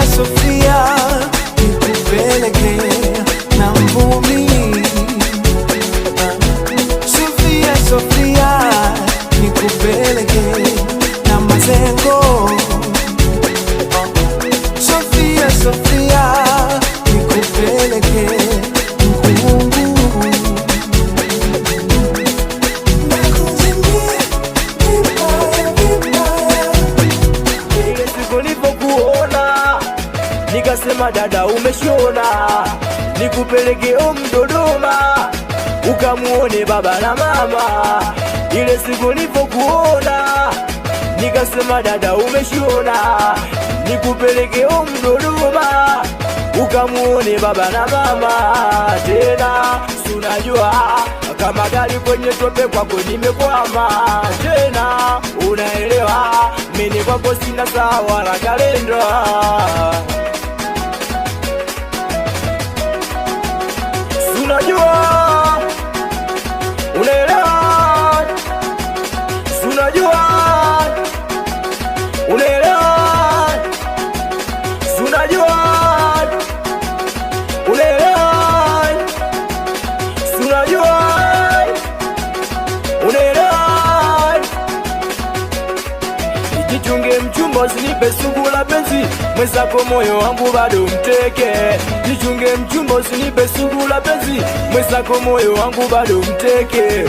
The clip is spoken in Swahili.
Sofia, nikupeleke na Mvumi. Sofia, Sofia, nikupeleke na Mazengo. Sofia, Sofia, nikupeleke Mkungu. Ile siku nilipokuona nikasema dada umeshona, nikupeleke Dodoma ukamuone baba na mama. Ile siku nilipokuona nikasema dada umeshona, nikupeleke Dodoma ukamuone baba na mama. Tena unajua kama gari kwenye tope kwako nimekwama. Tena unaelewa mimi kwako sina sawa la kalenda. Unajua unaelewa, unajua unaelewa, unajua unaelewa, unajua unaelewa. Nijichunge mchumba usinipe sugu la penzi, mwenzako moyo wangu bado mteke. Nichunge mchumba usinipe sugu la penzi, mwenzako moyo wangu bado mteke.